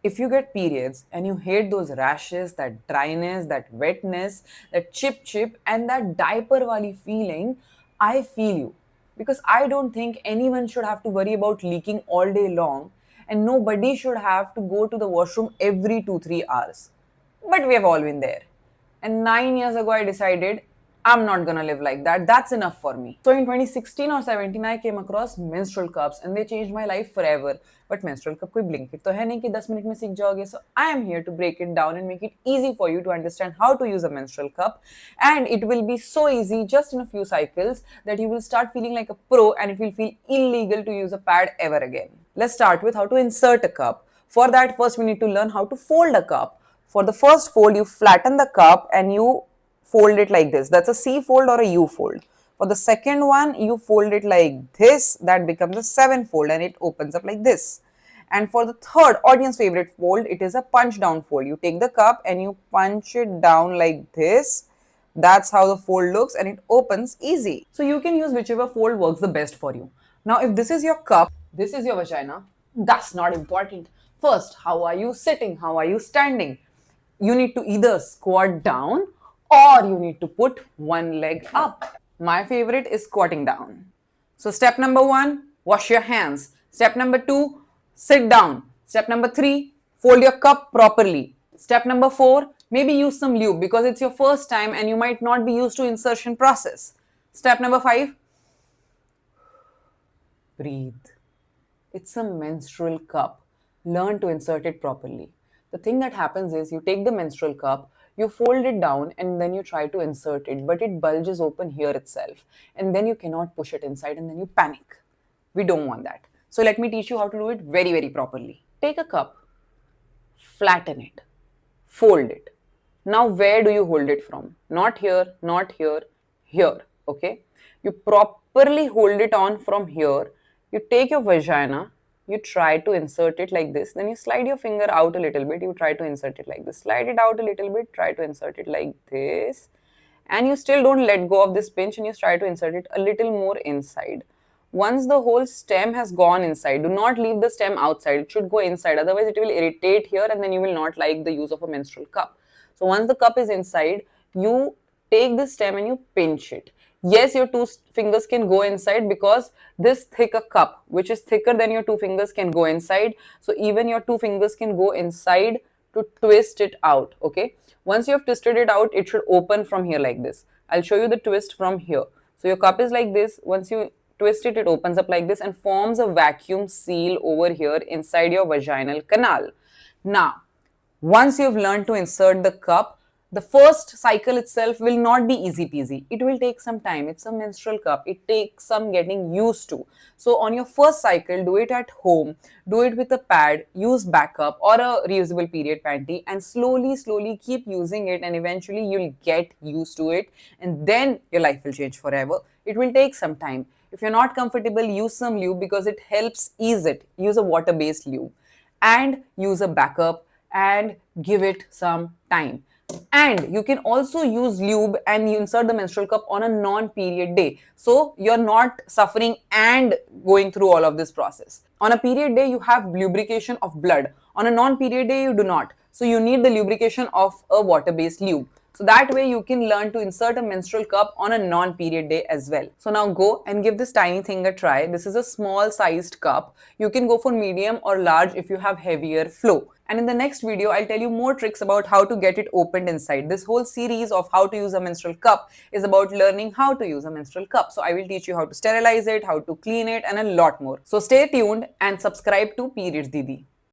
If you get periods and you hate those rashes, that dryness, that wetness, that chip, and that diaper wali feeling, I feel you. Because I don't think anyone should have to worry about leaking all day long, and nobody should have to go to the washroom every 2 3 hours. But we have all been there. And 9 years ago, I decided I'm not gonna live like that. That's enough for me. So in 2016 or 17, I came across menstrual cups and they changed my life forever. But menstrual cup कोई blinkit तो है नहीं कि 10 minute में सीख जाओगे. So I am here to break it down and make it easy for you to understand how to use a menstrual cup. And it will be so easy just in a few cycles that you will start feeling like a pro and it will feel illegal to use a pad ever again. Let's start with how to insert a cup. For that, first we need to learn how to fold a cup. For the first fold, you flatten the cup and you fold it like this. That's a C fold or a U fold. For the second one, you fold it like this. That becomes a 7 fold and it opens up like this. And for the third audience favorite fold, it is a punch down fold. You take the cup and you punch it down like this. That's how the fold looks and it opens easy. So you can use whichever fold works the best for you. Now, if this is your cup, this is your vagina, that's not important. First, how are you sitting? How are you standing? You need to either squat down or you need to put one leg up. My favorite is squatting down. So step number 1, wash your hands. Step number 2, sit down. Step number 3, fold your cup properly. Step number 4, maybe use some lube because it's your first time and you might not be used to insertion process. Step number 5, breathe. It's a menstrual cup. Learn to insert it properly. The thing that happens is you take the menstrual cup, you fold it down and then you try to insert it, but it bulges open here itself. And then you cannot push it inside and then you panic. We don't want that. So let me teach you how to do it very, very properly. Take a cup, flatten it, fold it. Now, where do you hold it from? Not here, not here, here. Okay? You properly hold it on from here. You take your vagina, you try to insert it like this, then you slide your finger out a little bit, you try to insert it like this, slide it out a little bit, try to insert it like this, and you still don't let go of this pinch and you try to insert it a little more inside. Once the whole stem has gone inside, do not leave the stem outside, it should go inside, otherwise it will irritate here and then you will not like the use of a menstrual cup. So once the cup is inside, you take the stem and you pinch it. Yes, your two fingers can go inside because this thicker cup, which is thicker than your two fingers, can go inside. So even your two fingers can go inside to twist it out. Okay. Once you have twisted it out, it should open from here like this. I'll show you the twist from here. So your cup is like this. Once you twist it, it opens up like this and forms a vacuum seal over here inside your vaginal canal. Now, once you've learned to insert the cup, the first cycle itself will not be easy peasy. It will take some time. It's a menstrual cup. It takes some getting used to. So on your first cycle, do it at home, do it with a pad, use backup or a reusable period panty and slowly keep using it and eventually you'll get used to it and then your life will change forever. It will take some time. If you're not comfortable, use some lube because it helps ease it. Use a water-based lube and use a backup and give it some time. And you can also use lube and you insert the menstrual cup on a non-period day. So you're not suffering and going through all of this process. On a period day, you have lubrication of blood. On a non-period day, you do not. So you need the lubrication of a water-based lube. So that way you can learn to insert a menstrual cup on a non-period day as well. So now go and give this tiny thing a try. This is a small sized cup. You can go for medium or large if you have heavier flow. And in the next video, I'll tell you more tricks about how to get it opened inside. This whole series of how to use a menstrual cup is about learning how to use a menstrual cup. So I will teach you how to sterilize it, how to clean it, and a lot more. So stay tuned and subscribe to Periods Didi.